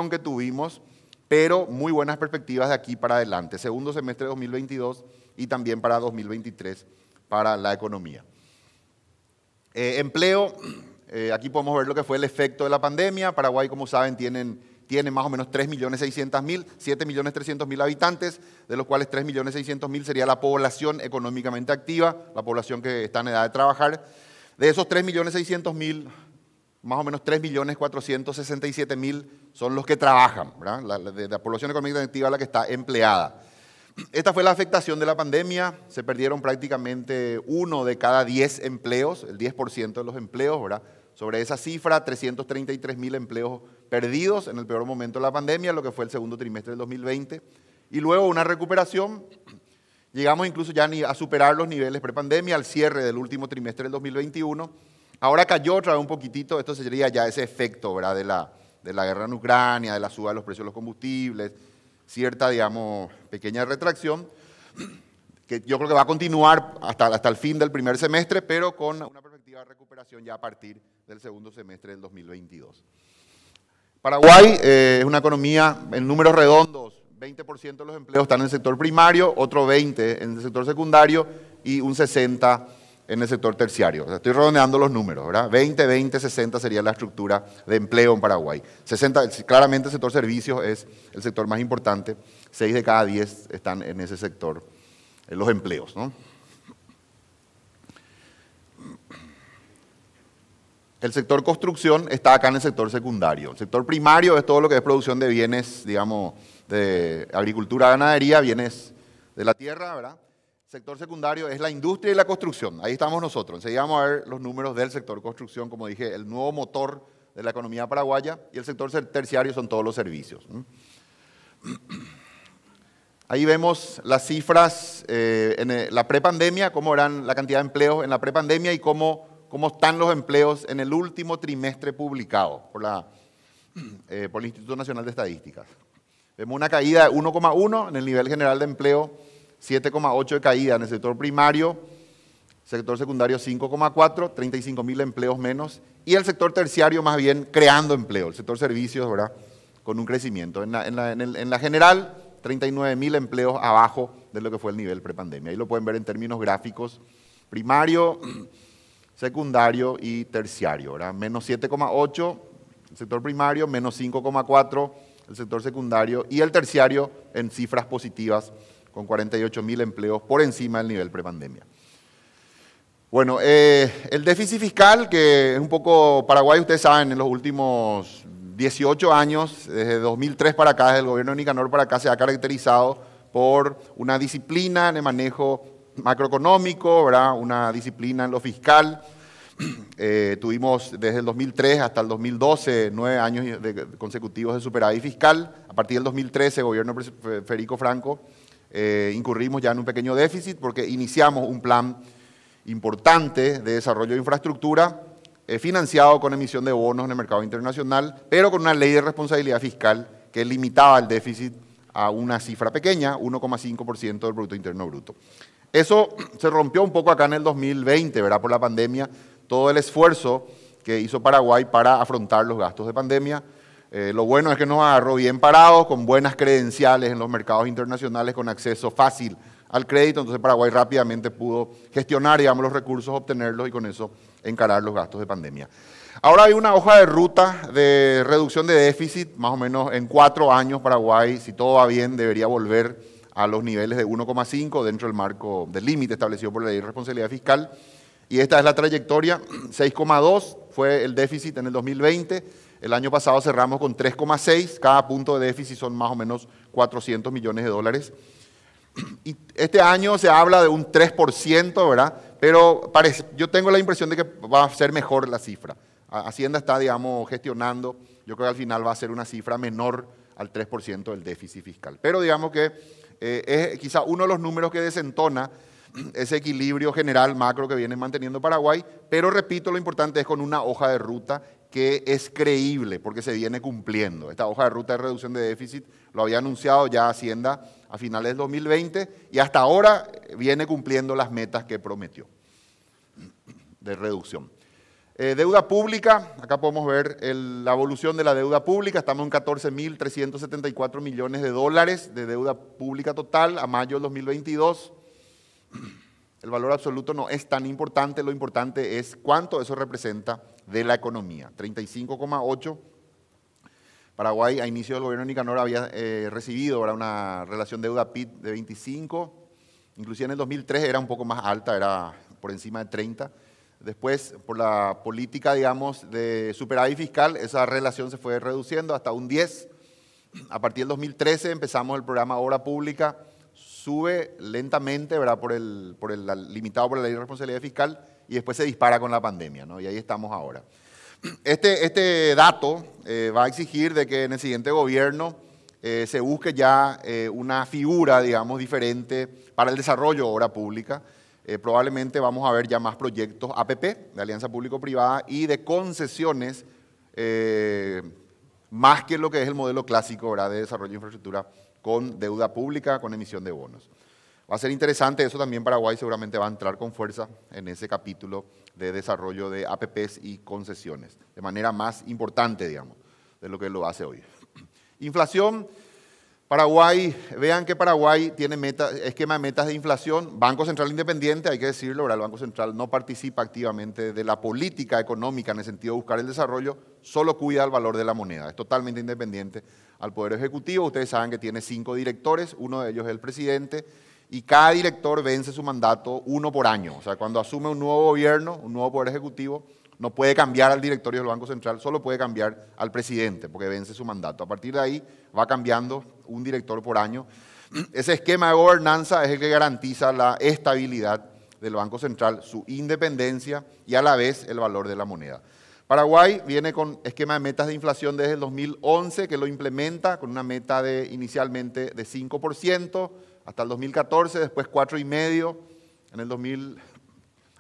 que tuvimos, pero muy buenas perspectivas de aquí para adelante, segundo semestre de 2022 y también para 2023 para la economía. Empleo, aquí podemos ver lo que fue el efecto de la pandemia. Paraguay, como saben, tiene más o menos 3.600.000, 7.300.000 habitantes, de los cuales 3.600.000 sería la población económicamente activa, la población que está en edad de trabajar. De esos 3.600.000, más o menos 3.467.000 son los que trabajan, ¿verdad? La población económicamente activa es la que está empleada. Esta fue la afectación de la pandemia, se perdieron prácticamente 1 de cada 10 empleos, el 10% de los empleos, ¿verdad? Sobre esa cifra, 333.000 empleos perdidos en el peor momento de la pandemia, lo que fue el segundo trimestre del 2020. Y luego una recuperación, llegamos incluso ya a superar los niveles prepandemia al cierre del último trimestre del 2021. Ahora cayó otra vez un poquitito, esto sería ya ese efecto, ¿verdad? de la guerra en Ucrania, de la suba de los precios de los combustibles, cierta, digamos, pequeña retracción, que yo creo que va a continuar hasta el fin del primer semestre, pero con una perspectiva de recuperación ya a partir del segundo semestre del 2022. Paraguay es una economía en números redondos, 20% de los empleos están en el sector primario, otro 20% en el sector secundario y un 60% en el sector terciario. O sea, estoy redondeando los números, ¿verdad? 20, 20, 60 sería la estructura de empleo en Paraguay. 60, claramente el sector servicios es el sector más importante, 6 de cada 10 están en ese sector, en los empleos, ¿no? El sector construcción está acá en el sector secundario. El sector primario es todo lo que es producción de bienes, digamos, de agricultura, ganadería, bienes de la tierra, ¿verdad? El sector secundario es la industria y la construcción. Ahí estamos nosotros. Enseguida vamos a ver los números del sector construcción, como dije, el nuevo motor de la economía paraguaya, y el sector terciario son todos los servicios. Ahí vemos las cifras en la prepandemia, cómo eran la cantidad de empleos en la prepandemia y cómo están los empleos en el último trimestre publicado por el Instituto Nacional de Estadísticas. Vemos una caída de 1,1 en el nivel general de empleo, 7,8 de caída en el sector primario, sector secundario 5,4, 35.000 empleos menos, y el sector terciario más bien creando empleo, el sector servicios, ¿verdad? Con un crecimiento. En la general, 39.000 empleos abajo de lo que fue el nivel prepandemia. Ahí lo pueden ver en términos gráficos, primario, secundario y terciario, ¿verdad? Menos 7,8 el sector primario, menos 5,4 el sector secundario y el terciario en cifras positivas con 48.000 empleos por encima del nivel prepandemia. Bueno, el déficit fiscal, que es un poco Paraguay, ustedes saben, en los últimos 18 años, desde 2003 para acá, desde el gobierno de Nicanor para acá, se ha caracterizado por una disciplina en el manejo macroeconómico, ¿verdad? Una disciplina en lo fiscal. Tuvimos desde el 2003 hasta el 2012 9 años consecutivos de superávit fiscal. A partir del 2013, gobierno Federico Franco, incurrimos ya en un pequeño déficit porque iniciamos un plan importante de desarrollo de infraestructura financiado con emisión de bonos en el mercado internacional, pero con una ley de responsabilidad fiscal que limitaba el déficit a una cifra pequeña, 1,5% del Producto Interno Bruto. Eso se rompió un poco acá en el 2020, ¿verdad? Por la pandemia, todo el esfuerzo que hizo Paraguay para afrontar los gastos de pandemia. Lo bueno es que nos agarró bien parados, con buenas credenciales en los mercados internacionales, con acceso fácil al crédito, entonces Paraguay rápidamente pudo gestionar, digamos, los recursos, obtenerlos y con eso encarar los gastos de pandemia. Ahora hay una hoja de ruta de reducción de déficit, más o menos en 4 años Paraguay, si todo va bien, debería volver a los niveles de 1,5 dentro del marco del límite establecido por la ley de responsabilidad fiscal. Y esta es la trayectoria, 6,2 fue el déficit en el 2020, el año pasado cerramos con 3,6, cada punto de déficit son más o menos 400 millones de dólares. Y este año se habla de un 3%, ¿verdad? Pero yo tengo la impresión de que va a ser mejor la cifra. Hacienda está, digamos, gestionando, yo creo que al final va a ser una cifra menor al 3% del déficit fiscal. Pero digamos que es quizá uno de los números que desentona ese equilibrio general macro que viene manteniendo Paraguay, pero repito, lo importante es con una hoja de ruta que es creíble porque se viene cumpliendo. Esta hoja de ruta de reducción de déficit lo había anunciado ya Hacienda a finales del 2020 y hasta ahora viene cumpliendo las metas que prometió de reducción. Deuda pública, acá podemos ver la evolución de la deuda pública, estamos en 14.374 millones de dólares de deuda pública total a mayo del 2022. El valor absoluto no es tan importante, lo importante es cuánto eso representa de la economía. 35,8. Paraguay a inicio del gobierno de Nicanor había recibido una relación deuda-PIB de 25, inclusive en el 2003 era un poco más alta, era por encima de 30. Después, por la política, digamos, de superávit fiscal, esa relación se fue reduciendo hasta un 10. A partir del 2013 empezamos el programa Obra Pública, sube lentamente, ¿verdad? Limitado por la ley de responsabilidad fiscal, y después se dispara con la pandemia, ¿no? Y ahí estamos ahora. Este dato va a exigir de que en el siguiente gobierno se busque ya una figura, digamos, diferente para el desarrollo de obra pública. Probablemente vamos a ver ya más proyectos APP, de alianza público-privada, y de concesiones, más que lo que es el modelo clásico, ¿verdad?, de desarrollo de infraestructura con deuda pública, con emisión de bonos. Va a ser interesante, eso también Paraguay seguramente va a entrar con fuerza en ese capítulo de desarrollo de APPs y concesiones, de manera más importante, digamos, de lo que lo hace hoy. Inflación. Paraguay, vean que Paraguay tiene esquema de metas de inflación. Banco Central Independiente, hay que decirlo, ¿verdad? El Banco Central no participa activamente de la política económica en el sentido de buscar el desarrollo, solo cuida el valor de la moneda. Es totalmente independiente al Poder Ejecutivo. Ustedes saben que tiene 5 directores, uno de ellos es el presidente, y cada director vence su mandato 1 por año. O sea, cuando asume un nuevo gobierno, un nuevo Poder Ejecutivo, no puede cambiar al directorio del Banco Central, solo puede cambiar al presidente, porque vence su mandato. A partir de ahí va cambiando un director por año. Ese esquema de gobernanza es el que garantiza la estabilidad del Banco Central, su independencia y a la vez el valor de la moneda. Paraguay viene con esquema de metas de inflación desde el 2011, que lo implementa con una meta inicialmente de 5%, hasta el 2014, después 4,5%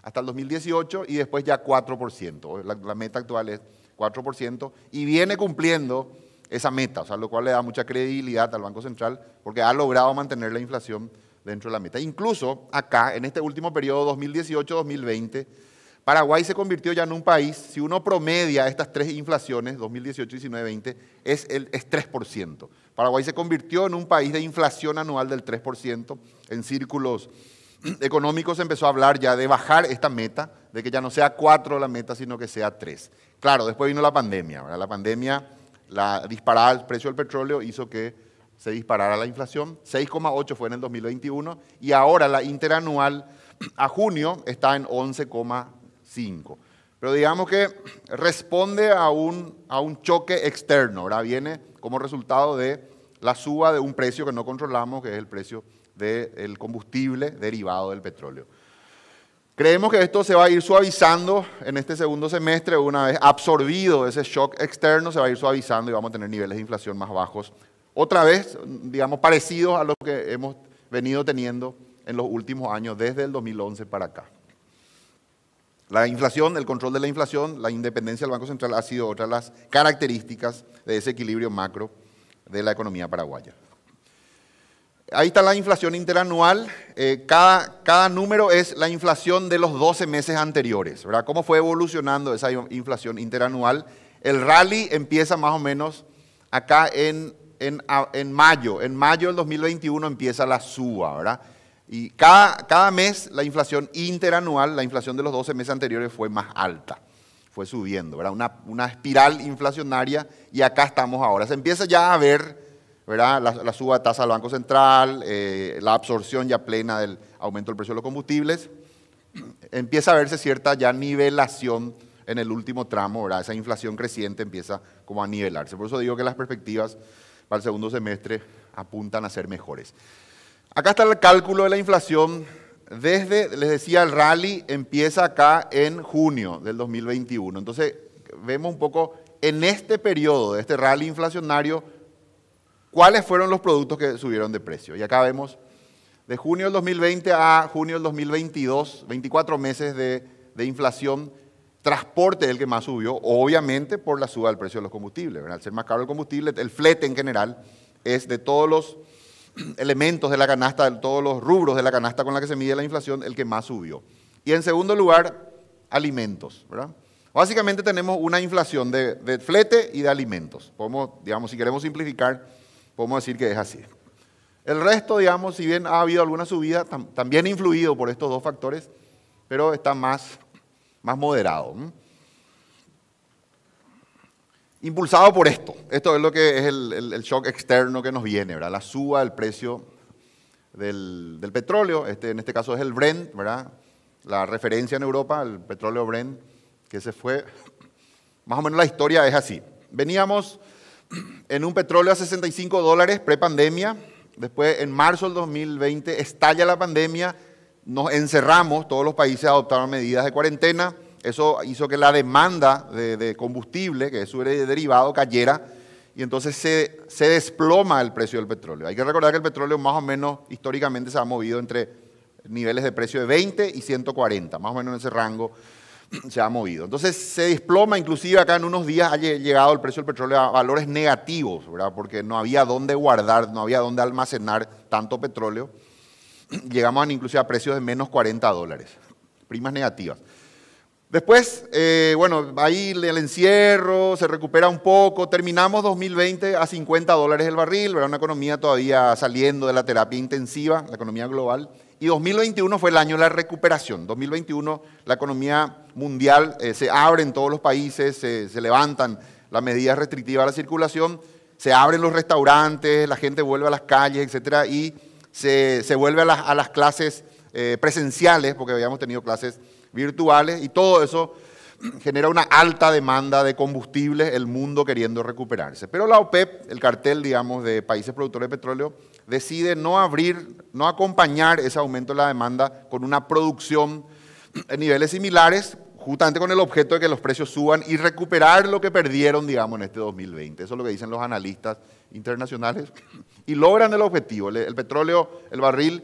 hasta el 2018 y después ya 4%. La meta actual es 4% y viene cumpliendo esa meta, o sea, lo cual le da mucha credibilidad al Banco Central porque ha logrado mantener la inflación dentro de la meta. Incluso acá, en este último periodo 2018-2020, Paraguay se convirtió ya en un país, si uno promedia estas 3 inflaciones, 2018, 19, 20, es 3%. Paraguay se convirtió en un país de inflación anual del 3%. En círculos económicos se empezó a hablar ya de bajar esta meta, de que ya no sea 4 la meta, sino que sea 3. Claro, después vino la pandemia, ¿verdad? La pandemia, la disparada del precio del petróleo hizo que se disparara la inflación. 6,8 fue en el 2021 y ahora la interanual a junio está en 11,5. Pero digamos que responde a un choque externo, ¿verdad? Viene como resultado de la suba de un precio que no controlamos, que es el precio del combustible derivado del petróleo. Creemos que esto se va a ir suavizando en este segundo semestre, una vez absorbido ese shock externo, se va a ir suavizando y vamos a tener niveles de inflación más bajos, otra vez, digamos, parecidos a lo que hemos venido teniendo en los últimos años, desde el 2011 para acá. La inflación, el control de la inflación, la independencia del Banco Central ha sido otra de las características de ese equilibrio macro de la economía paraguaya. Ahí está la inflación interanual. Cada número es la inflación de los 12 meses anteriores, ¿verdad? ¿Cómo fue evolucionando esa inflación interanual? El rally empieza más o menos acá en mayo. En mayo del 2021 empieza la suba, ¿verdad? Y cada mes la inflación interanual, la inflación de los 12 meses anteriores fue más alta, fue subiendo, ¿verdad? Una espiral inflacionaria y acá estamos ahora. Se empieza ya a ver, ¿verdad?, la suba de tasa del Banco Central, la absorción ya plena del aumento del precio de los combustibles. Empieza a verse cierta ya nivelación en el último tramo, ¿verdad? Esa inflación creciente empieza como a nivelarse. Por eso digo que las perspectivas para el segundo semestre apuntan a ser mejores. Acá está el cálculo de la inflación desde, les decía, el rally empieza acá en junio del 2021. Entonces, vemos un poco en este periodo de este rally inflacionario cuáles fueron los productos que subieron de precio. Y acá vemos de junio del 2020 a junio del 2022, 24 meses de inflación. Transporte es el que más subió, obviamente por la suba del precio de los combustibles, ¿verdad? Al ser más caro el combustible, el flete en general es de todos los elementos de la canasta, de todos los rubros de la canasta con la que se mide la inflación, el que más subió. Y en segundo lugar, alimentos, ¿verdad? Básicamente tenemos una inflación de flete y de alimentos. Podemos, digamos, si queremos simplificar, podemos decir que es así. El resto, digamos, si bien ha habido alguna subida, también influido por estos dos factores, pero está más moderado. Impulsado por esto. Esto es lo que es el shock externo que nos viene, ¿verdad? La suba del precio del petróleo, en este caso es el Brent, ¿verdad? La referencia en Europa, el petróleo Brent, que se fue, más o menos la historia es así. Veníamos en un petróleo a $65 prepandemia, después en marzo del 2020 estalla la pandemia, nos encerramos, todos los países adoptaron medidas de cuarentena, eso hizo que la demanda de combustible, que es su derivado, cayera, y entonces se desploma el precio del petróleo. Hay que recordar que el petróleo más o menos históricamente se ha movido entre niveles de precio de 20 y 140, más o menos en ese rango se ha movido. Entonces se desploma, inclusive acá en unos días ha llegado el precio del petróleo a valores negativos, ¿verdad? Porque no había dónde guardar, no había dónde almacenar tanto petróleo. Llegamos inclusive a precios de menos $40, primas negativas. Después, bueno, ahí el encierro se recupera un poco, terminamos 2020 a $50 el barril, ¿verdad? Una economía todavía saliendo de la terapia intensiva, la economía global. Y 2021 fue el año de la recuperación. 2021 la economía mundial se abre en todos los países, se levantan las medidas restrictivas a la circulación, se abren los restaurantes, la gente vuelve a las calles, etcétera, y se vuelve a las clases presenciales, porque habíamos tenido clases virtuales, y todo eso genera una alta demanda de combustible, el mundo queriendo recuperarse. Pero la OPEP, el cartel, digamos, de países productores de petróleo, decide no acompañar ese aumento de la demanda con una producción en niveles similares, justamente con el objeto de que los precios suban y recuperar lo que perdieron, digamos, en este 2020. Eso es lo que dicen los analistas internacionales y logran el objetivo. El petróleo, el barril,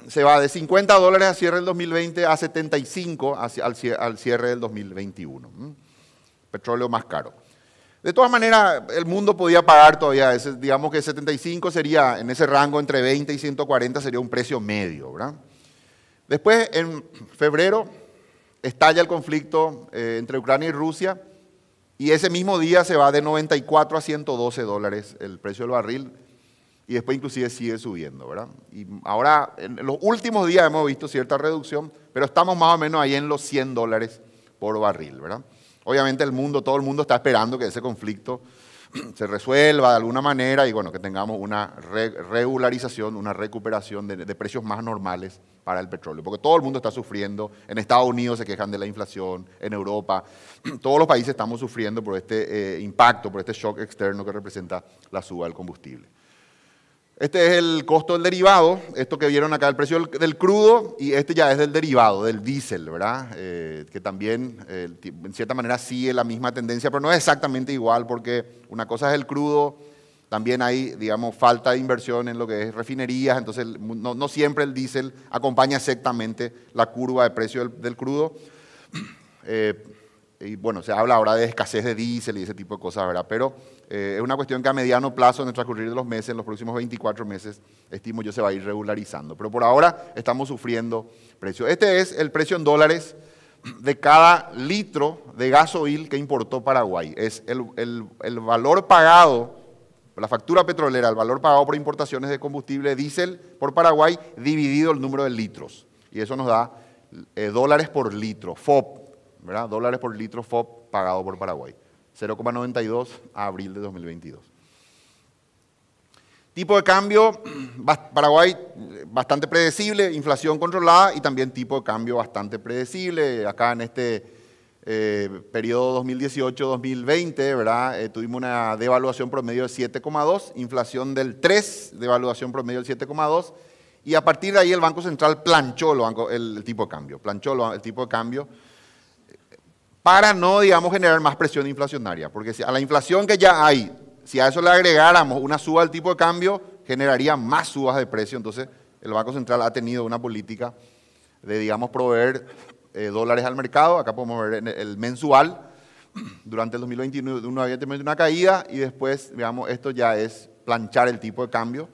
se va de $50 a cierre del 2020 a 75 al cierre del 2021. Petróleo más caro. De todas maneras, el mundo podía pagar todavía, digamos que 75 sería, en ese rango entre 20 y 140 sería un precio medio, ¿verdad? Después, en febrero, estalla el conflicto entre Ucrania y Rusia y ese mismo día se va de 94 a $112 el precio del barril y después inclusive sigue subiendo, ¿verdad? Y ahora, en los últimos días hemos visto cierta reducción, pero estamos más o menos ahí en los $100 por barril, ¿verdad? Obviamente todo el mundo está esperando que ese conflicto se resuelva de alguna manera y bueno, que tengamos una regularización, una recuperación de precios más normales para el petróleo, porque todo el mundo está sufriendo, en Estados Unidos se quejan de la inflación, en Europa, todos los países estamos sufriendo por este impacto, por este shock externo que representa la suba del combustible. Este es el costo del derivado, esto que vieron acá, el precio del crudo, y este ya es del derivado, del diésel, ¿verdad? Que también, en cierta manera, sigue la misma tendencia, pero no es exactamente igual, porque una cosa es el crudo, también hay, digamos, falta de inversión en lo que es refinerías, entonces no siempre el diésel acompaña exactamente la curva de precio del crudo. Y bueno, se habla ahora de escasez de diésel y ese tipo de cosas, ¿verdad? Pero es una cuestión que a mediano plazo, en el transcurrir de los meses, en los próximos 24 meses, estimo yo, se va a ir regularizando. Pero por ahora estamos sufriendo precios. Este es el precio en dólares de cada litro de gasoil que importó Paraguay. Es el valor pagado, la factura petrolera, el valor pagado por importaciones de combustible diésel por Paraguay, dividido el número de litros. Y eso nos da dólares por litro, FOB. ¿Verdad? Dólares por litro FOB pagado por Paraguay. 0,92 a abril de 2022. Tipo de cambio, Paraguay bastante predecible, inflación controlada y también tipo de cambio bastante predecible. Acá en este periodo 2018-2020, ¿verdad? Tuvimos una devaluación promedio de 7,2, inflación del 3, devaluación promedio del 7,2 y a partir de ahí el Banco Central planchó el tipo de cambio, el tipo de cambio para no, digamos, generar más presión inflacionaria, porque si a la inflación que ya hay, si a eso le agregáramos una suba del tipo de cambio, generaría más subas de precio, entonces el Banco Central ha tenido una política de, digamos, proveer dólares al mercado, acá podemos ver el mensual, durante el 2021 había tenido una caída y después, digamos, esto ya es planchar el tipo de cambio.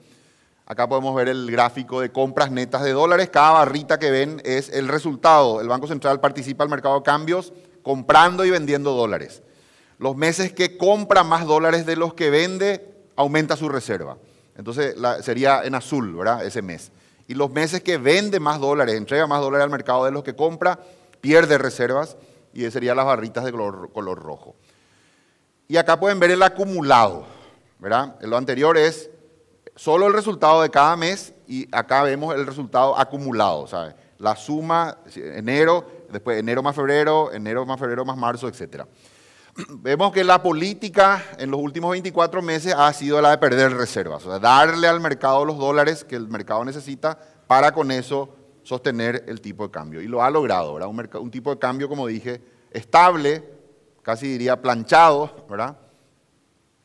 Acá podemos ver el gráfico de compras netas de dólares, cada barrita que ven es el resultado, el Banco Central participa al mercado de cambios, comprando y vendiendo dólares. Los meses que compra más dólares de los que vende, aumenta su reserva. Entonces sería en azul, ¿verdad? Ese mes. Y los meses que vende más dólares, entrega más dólares al mercado de los que compra, pierde reservas y esas serían las barritas de color rojo. Y acá pueden ver el acumulado, ¿verdad? Lo anterior es solo el resultado de cada mes y acá vemos el resultado acumulado, ¿sabes? La suma, enero, después enero más febrero más marzo, etc. Vemos que la política en los últimos 24 meses ha sido la de perder reservas, o sea, darle al mercado los dólares que el mercado necesita para con eso sostener el tipo de cambio. Y lo ha logrado, ¿verdad? Un tipo de cambio, como dije, estable, casi diría planchado, ¿verdad?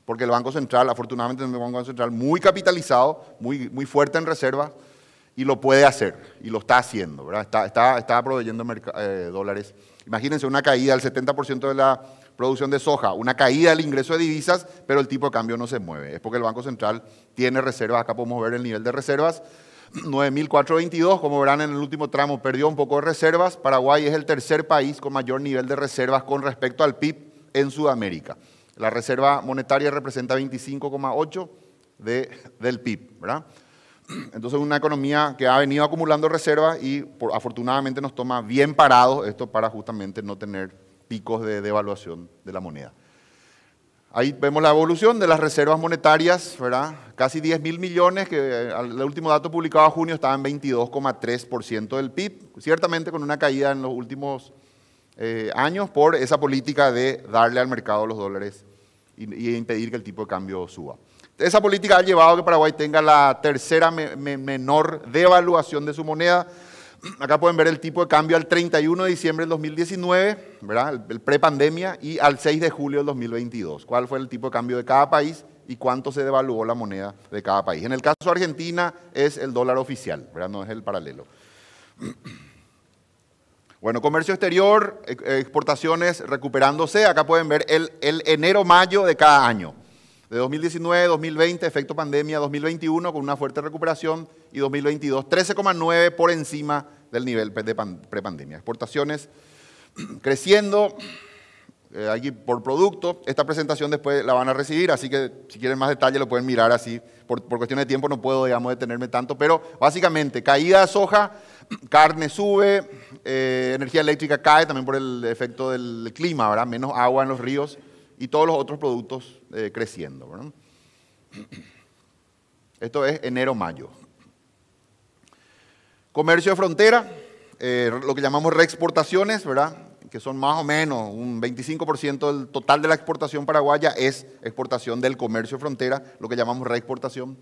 Porque el Banco Central, afortunadamente el Banco Central muy capitalizado, muy fuerte en reservas, y lo puede hacer, y lo está haciendo, ¿verdad? Está proveyendo dólares. Imagínense una caída del 70% de la producción de soja, una caída del ingreso de divisas, pero el tipo de cambio no se mueve. Es porque el Banco Central tiene reservas, acá podemos ver el nivel de reservas, 9.422, como verán en el último tramo perdió un poco de reservas. Paraguay es el tercer país con mayor nivel de reservas con respecto al PIB en Sudamérica. La reserva monetaria representa 25,8% del PIB, ¿verdad? Entonces una economía que ha venido acumulando reservas y afortunadamente nos toma bien parados esto para justamente no tener picos de devaluación de la moneda. Ahí vemos la evolución de las reservas monetarias, ¿verdad? Casi 10.000 millones, que el último dato publicado en junio estaba en 22,3% del PIB, ciertamente con una caída en los últimos años por esa política de darle al mercado los dólares y impedir que el tipo de cambio suba. Esa política ha llevado a que Paraguay tenga la tercera menor devaluación de su moneda. Acá pueden ver el tipo de cambio al 31 de diciembre del 2019, ¿verdad? El prepandemia, y al 6 de julio del 2022. ¿Cuál fue el tipo de cambio de cada país y cuánto se devaluó la moneda de cada país? En el caso de Argentina es el dólar oficial, ¿verdad? No es el paralelo. Bueno, comercio exterior, exportaciones recuperándose. Acá pueden ver el enero-mayo de cada año. De 2019, 2020, efecto pandemia, 2021 con una fuerte recuperación y 2022, 13,9 por encima del nivel de prepandemia. Exportaciones creciendo, aquí por producto. Esta presentación después la van a recibir, así que si quieren más detalle lo pueden mirar así. Por cuestión de tiempo no puedo, digamos, detenerme tanto, pero básicamente caída de soja, carne sube, energía eléctrica cae también por el efecto del clima, ¿verdad? Menos agua en los ríos. Y todos los otros productos creciendo, ¿verdad? Esto es enero-mayo. Comercio de frontera, lo que llamamos reexportaciones, ¿verdad? Que son más o menos un 25% del total de la exportación paraguaya es exportación del comercio de frontera, lo que llamamos reexportación.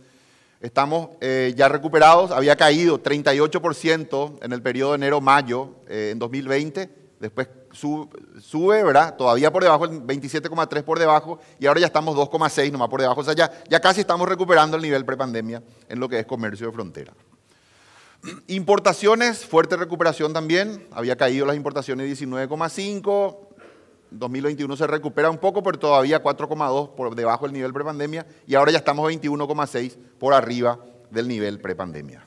Estamos ya recuperados, había caído 38% en el periodo de enero-mayo en 2020, después sube, ¿verdad? Todavía por debajo, el 27,3 por debajo, y ahora ya estamos 2,6 nomás por debajo. O sea, ya casi estamos recuperando el nivel prepandemia en lo que es comercio de frontera. Importaciones, fuerte recuperación también. Había caído las importaciones 19,5. 2021 se recupera un poco, pero todavía 4,2 por debajo del nivel prepandemia, y ahora ya estamos 21,6 por arriba del nivel prepandemia.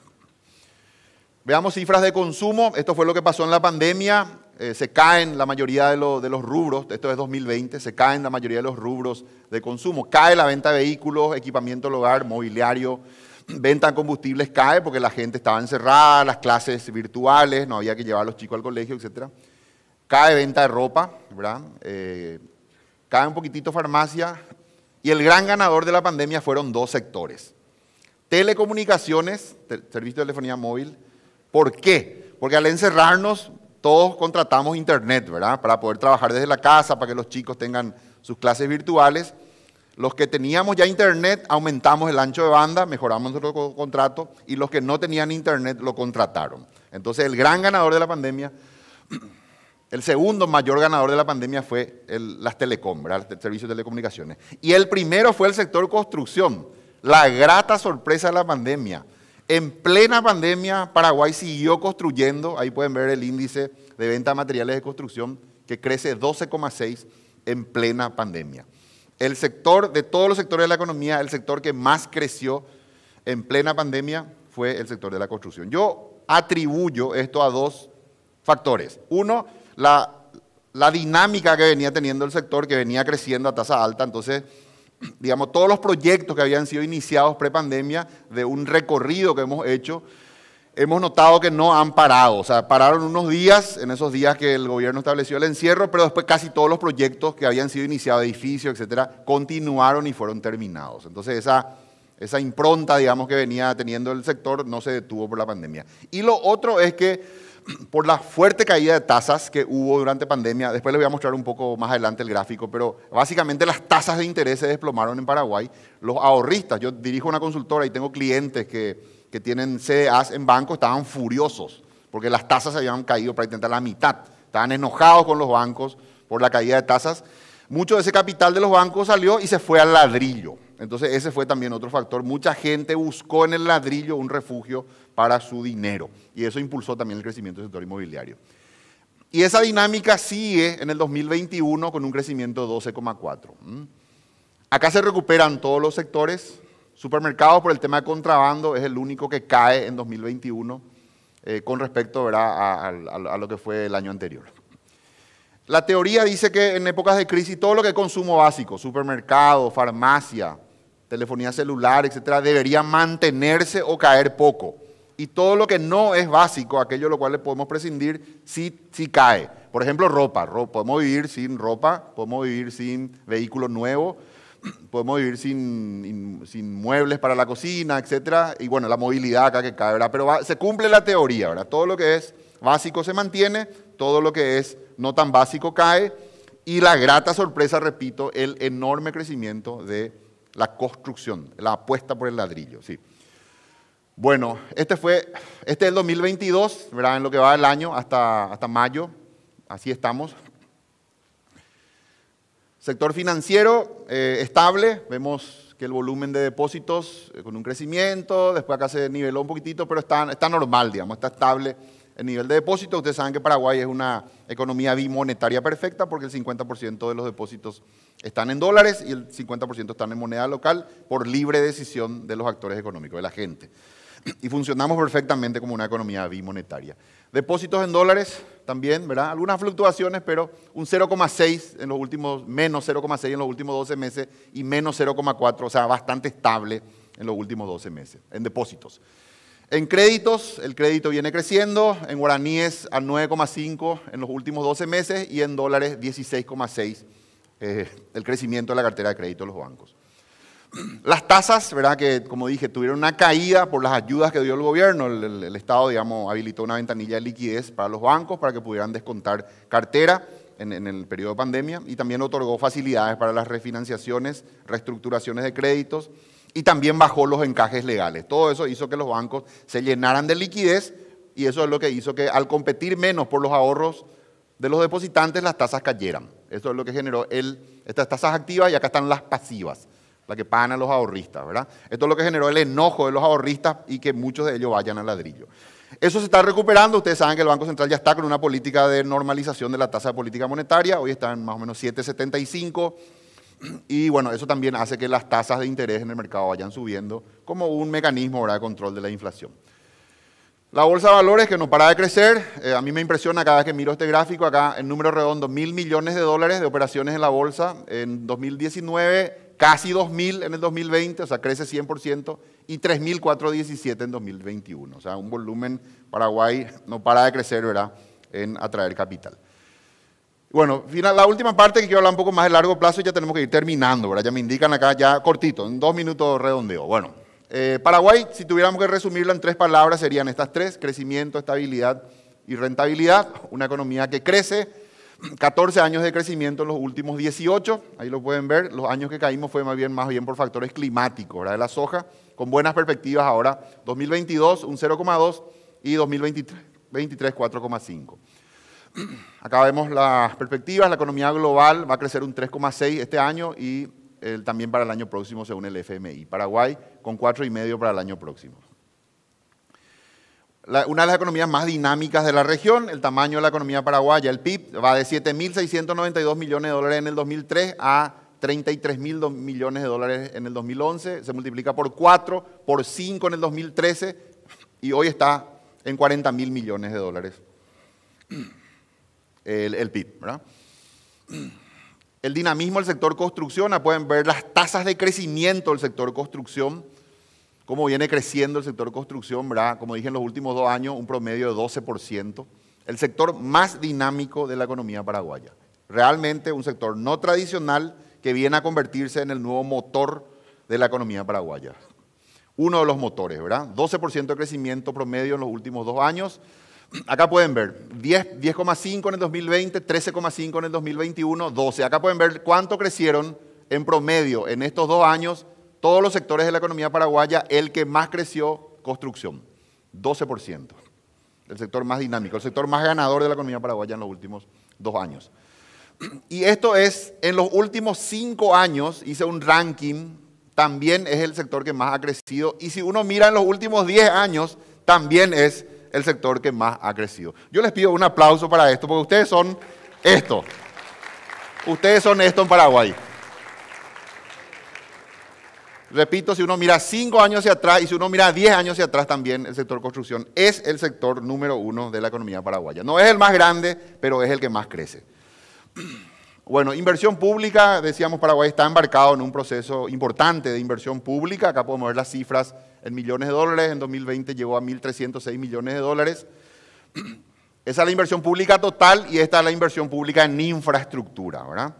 Veamos cifras de consumo. Esto fue lo que pasó en la pandemia. Se caen la mayoría de los rubros, esto es 2020, se caen la mayoría de los rubros de consumo. Cae la venta de vehículos, equipamiento del hogar, mobiliario, venta de combustibles cae porque la gente estaba encerrada, las clases virtuales, no había que llevar a los chicos al colegio, etc. Cae venta de ropa, ¿verdad? Cae un poquitito farmacia, y el gran ganador de la pandemia fueron dos sectores. Telecomunicaciones, servicio de telefonía móvil. ¿Por qué? Porque al encerrarnos todos contratamos internet, ¿verdad? Para poder trabajar desde la casa, para que los chicos tengan sus clases virtuales. Los que teníamos ya internet, aumentamos el ancho de banda, mejoramos nuestro contrato, y los que no tenían internet lo contrataron. Entonces, el gran ganador de la pandemia, el segundo mayor ganador de la pandemia fue las telecom, ¿verdad? El servicio de telecomunicaciones. Y el primero fue el sector construcción, la grata sorpresa de la pandemia. En plena pandemia, Paraguay siguió construyendo, ahí pueden ver el índice de venta de materiales de construcción, que crece 12,6 en plena pandemia. El sector, de todos los sectores de la economía, el sector que más creció en plena pandemia fue el sector de la construcción. Yo atribuyo esto a dos factores. Uno, la dinámica que venía teniendo el sector, que venía creciendo a tasa alta. Entonces, digamos, todos los proyectos que habían sido iniciados pre-pandemia, de un recorrido que hemos hecho, hemos notado que no han parado. O sea, pararon unos días, en esos días que el gobierno estableció el encierro, pero después casi todos los proyectos que habían sido iniciados, edificios, etcétera, continuaron y fueron terminados. Entonces, esa impronta, digamos, que venía teniendo el sector no se detuvo por la pandemia. Y lo otro es que, por la fuerte caída de tasas que hubo durante pandemia, después les voy a mostrar un poco más adelante el gráfico, pero básicamente las tasas de interés se desplomaron en Paraguay. Los ahorristas, yo dirijo una consultora y tengo clientes que tienen CDAs en bancos, estaban furiosos porque las tasas se habían caído prácticamente a la mitad. Estaban enojados con los bancos por la caída de tasas. Mucho de ese capital de los bancos salió y se fue al ladrillo. Entonces ese fue también otro factor. Mucha gente buscó en el ladrillo un refugio para su dinero y eso impulsó también el crecimiento del sector inmobiliario. Y esa dinámica sigue en el 2021 con un crecimiento de 12,4. Acá se recuperan todos los sectores. Supermercados, por el tema de contrabando, es el único que cae en 2021 con respecto, ¿verdad?, a lo que fue el año anterior. La teoría dice que en épocas de crisis todo lo que es consumo básico, supermercado, farmacia, telefonía celular, etcétera, debería mantenerse o caer poco. Y todo lo que no es básico, aquello de lo cual le podemos prescindir, sí cae. Por ejemplo, ropa. Podemos vivir sin ropa, podemos vivir sin vehículo nuevo, podemos vivir sin muebles para la cocina, etcétera. Y bueno, la movilidad acá que cae, ¿verdad? Pero se cumple la teoría, ¿verdad? Todo lo que es básico se mantiene, todo lo que es no tan básico cae. Y la grata sorpresa, repito, el enorme crecimiento de la construcción, la apuesta por el ladrillo, sí. Bueno, este es el 2022, ¿verdad? En lo que va del año hasta mayo, así estamos. Sector financiero estable, vemos que el volumen de depósitos con un crecimiento, después acá se niveló un poquitito, pero está normal, digamos, está estable el nivel de depósito. Ustedes saben que Paraguay es una economía bimonetaria perfecta porque el 50% de los depósitos están en dólares y el 50% están en moneda local por libre decisión de los actores económicos, de la gente. Y funcionamos perfectamente como una economía bimonetaria. Depósitos en dólares también, ¿verdad? Algunas fluctuaciones, pero un 0,6 en los últimos, menos 0,6 en los últimos 12 meses y menos 0,4, o sea, bastante estable en los últimos 12 meses, en depósitos. En créditos, el crédito viene creciendo, en guaraníes a 9,5 en los últimos 12 meses y en dólares 16,6 el crecimiento de la cartera de crédito de los bancos. Las tasas, ¿verdad?, que como dije, tuvieron una caída por las ayudas que dio el gobierno. El Estado, digamos, habilitó una ventanilla de liquidez para los bancos para que pudieran descontar cartera en el periodo de pandemia y también otorgó facilidades para las refinanciaciones, reestructuraciones de créditos y también bajó los encajes legales. Todo eso hizo que los bancos se llenaran de liquidez y eso es lo que hizo que al competir menos por los ahorros de los depositantes, las tasas cayeran. Eso es lo que generó estas tasas activas y acá están las pasivas, la que pagan a los ahorristas, ¿verdad? Esto es lo que generó el enojo de los ahorristas y que muchos de ellos vayan al ladrillo. Eso se está recuperando. Ustedes saben que el Banco Central ya está con una política de normalización de la tasa de política monetaria. Hoy está en más o menos 7,75. Y bueno, eso también hace que las tasas de interés en el mercado vayan subiendo como un mecanismo, ¿verdad?, de control de la inflación. La bolsa de valores que no para de crecer. A mí me impresiona cada vez que miro este gráfico. Acá en número redondo, 1.000 millones de dólares de operaciones en la bolsa en 2019. Casi 2.000 en el 2020, o sea, crece 100%, y 3.417 en 2021. O sea, un volumen, Paraguay no para de crecer, ¿verdad?, en atraer capital. Bueno, la última parte que quiero hablar un poco más de largo plazo, ya tenemos que ir terminando, ¿verdad? Ya me indican acá, ya cortito, en 2 minutos redondeo. Bueno, Paraguay, si tuviéramos que resumirlo en 3 palabras, serían estas 3: crecimiento, estabilidad y rentabilidad. Una economía que crece. 14 años de crecimiento en los últimos 18, ahí lo pueden ver. Los años que caímos fue más bien por factores climáticos, ¿verdad?, de la soja, con buenas perspectivas ahora. 2022, un 0,2 y 2023, 4,5. Acá vemos las perspectivas. La economía global va a crecer un 3,6 este año y también para el año próximo según el FMI. Paraguay con 4,5 para el año próximo. Una de las economías más dinámicas de la región, el tamaño de la economía paraguaya, el PIB, va de 7.692 millones de dólares en el 2003 a 33.000 millones de dólares en el 2011. Se multiplica por 4, por 5 en el 2013 y hoy está en 40.000 millones de dólares el PIB, ¿verdad? El dinamismo del sector construcción, pueden ver las tasas de crecimiento del sector construcción, cómo viene creciendo el sector construcción, ¿verdad? Como dije, en los últimos 2 años, un promedio de 12%. El sector más dinámico de la economía paraguaya. Realmente un sector no tradicional que viene a convertirse en el nuevo motor de la economía paraguaya. Uno de los motores, ¿verdad? 12% de crecimiento promedio en los últimos 2 años. Acá pueden ver 10,5 en el 2020, 13,5 en el 2021, 12. Acá pueden ver cuánto crecieron en promedio en estos 2 años todos los sectores de la economía paraguaya. El que más creció, construcción, 12%. El sector más dinámico, el sector más ganador de la economía paraguaya en los últimos 2 años. Y esto es, en los últimos 5 años, hice un ranking, también es el sector que más ha crecido. Y si uno mira en los últimos 10 años, también es el sector que más ha crecido. Yo les pido un aplauso para esto, porque ustedes son esto. Ustedes son esto en Paraguay. Repito, si uno mira 5 años hacia atrás y si uno mira 10 años hacia atrás también, el sector construcción es el sector número 1 de la economía paraguaya. No es el más grande, pero es el que más crece. Bueno, inversión pública, decíamos, Paraguay está embarcado en un proceso importante de inversión pública. Acá podemos ver las cifras en millones de dólares. En 2020 llegó a 1.306 millones de dólares. Esa es la inversión pública total y esta es la inversión pública en infraestructura, ¿verdad?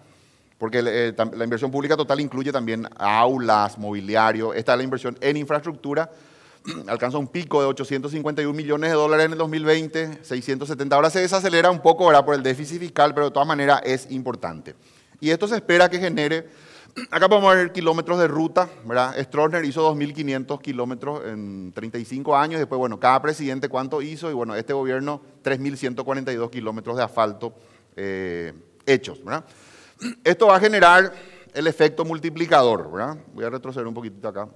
Porque la inversión pública total incluye también aulas, mobiliario. Esta es la inversión en infraestructura. Alcanza un pico de 851 millones de dólares en el 2020, 670. Ahora se desacelera un poco, ¿verdad?, por el déficit fiscal, pero de todas maneras es importante. Y esto se espera que genere, acá podemos ver kilómetros de ruta, ¿verdad? Stroessner hizo 2.500 kilómetros en 35 años. Después, bueno, cada presidente cuánto hizo. Y bueno, este gobierno 3.142 kilómetros de asfalto hechos, ¿verdad? Esto va a generar el efecto multiplicador, ¿verdad? Voy a retroceder un poquitito acá.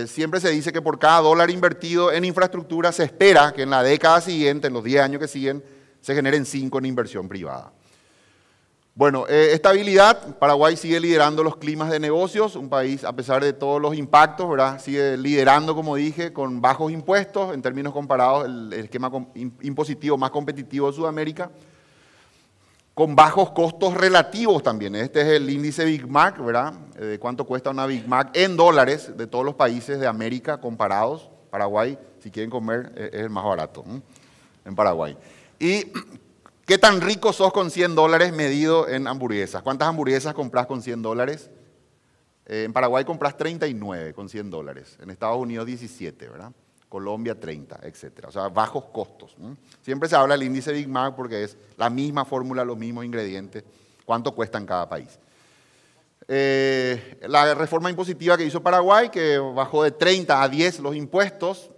Siempre se dice que por cada dólar invertido en infraestructura se espera que en la década siguiente, en los 10 años que siguen, se generen 5 en inversión privada. Bueno, estabilidad. Paraguay sigue liderando los climas de negocios, un país, a pesar de todos los impactos, ¿verdad?, sigue liderando, como dije, con bajos impuestos, en términos comparados, el esquema impositivo más competitivo de Sudamérica, con bajos costos relativos también. Este es el índice Big Mac, ¿verdad? ¿Cuánto cuesta una Big Mac en dólares de todos los países de América comparados? Paraguay, si quieren comer, es el más barato, ¿eh?, en Paraguay. ¿Y qué tan rico sos con 100 dólares medido en hamburguesas? ¿Cuántas hamburguesas compras con 100 dólares? En Paraguay compras 39 con 100 dólares. En Estados Unidos 17, ¿verdad? Colombia 30, etcétera. O sea, bajos costos. Siempre se habla del índice Big Mac porque es la misma fórmula, los mismos ingredientes, cuánto cuesta en cada país. La reforma impositiva que hizo Paraguay, que bajó de 30 a 10 los impuestos,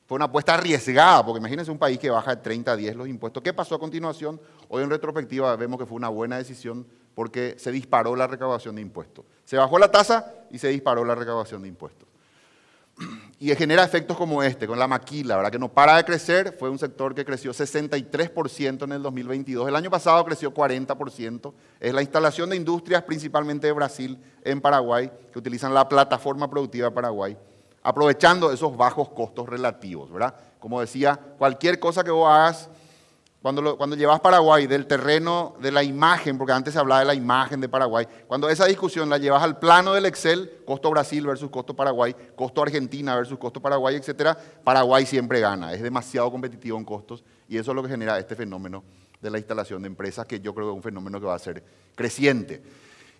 fue una apuesta arriesgada, porque imagínense un país que baja de 30 a 10 los impuestos. ¿Qué pasó a continuación? Hoy en retrospectiva vemos que fue una buena decisión porque se disparó la recaudación de impuestos. Se bajó la tasa y se disparó la recaudación de impuestos. Y genera efectos como este, con la maquila, ¿verdad?, que no para de crecer. Fue un sector que creció 63% en el 2022. El año pasado creció 40%. Es la instalación de industrias, principalmente de Brasil, en Paraguay, que utilizan la plataforma productiva de Paraguay, aprovechando esos bajos costos relativos, ¿verdad? Como decía, cualquier cosa que vos hagas, cuando llevas Paraguay del terreno de la imagen, porque antes se hablaba de la imagen de Paraguay, cuando esa discusión la llevas al plano del Excel, costo Brasil versus costo Paraguay, costo Argentina versus costo Paraguay, etcétera, Paraguay siempre gana, es demasiado competitivo en costos y eso es lo que genera este fenómeno de la instalación de empresas, que yo creo que es un fenómeno que va a ser creciente.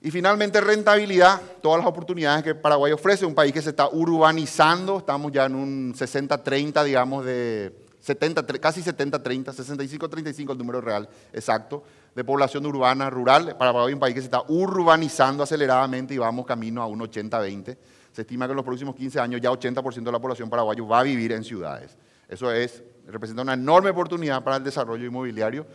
Y finalmente, rentabilidad, todas las oportunidades que Paraguay ofrece, un país que se está urbanizando, estamos ya en un 60-30, digamos, de 70, casi 70-30, 65-35 el número real exacto, de población urbana, rural. Paraguay es un país que se está urbanizando aceleradamente y vamos camino a un 80-20. Se estima que en los próximos 15 años ya 80% de la población paraguaya va a vivir en ciudades. Eso representa una enorme oportunidad para el desarrollo inmobiliario.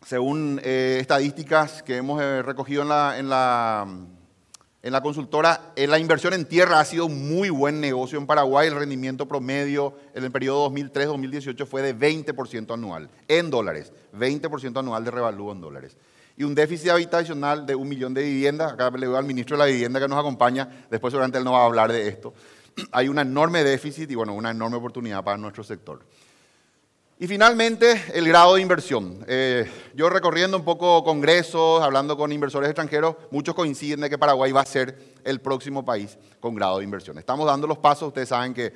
Según estadísticas que hemos recogido en la consultora, la inversión en tierra ha sido un muy buen negocio en Paraguay. El rendimiento promedio en el periodo 2003-2018 fue de 20% anual, en dólares, 20% anual de revalúo en dólares. Y un déficit habitacional de 1 millón de viviendas. Acá le doy al ministro de la Vivienda que nos acompaña, después seguramente él nos va a hablar de esto. Hay un enorme déficit y bueno, una enorme oportunidad para nuestro sector. Y finalmente, el grado de inversión. Yo recorriendo un poco congresos, hablando con inversores extranjeros, muchos coinciden de que Paraguay va a ser el próximo país con grado de inversión. Estamos dando los pasos, ustedes saben que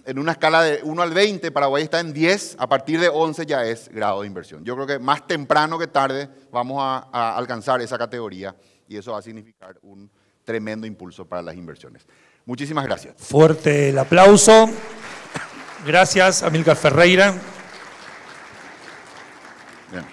en una escala de 1 al 20, Paraguay está en 10, a partir de 11 ya es grado de inversión. Yo creo que más temprano que tarde vamos a alcanzar esa categoría y eso va a significar un tremendo impulso para las inversiones. Muchísimas gracias. Fuerte el aplauso. Gracias, Amílcar Ferreira. Bien.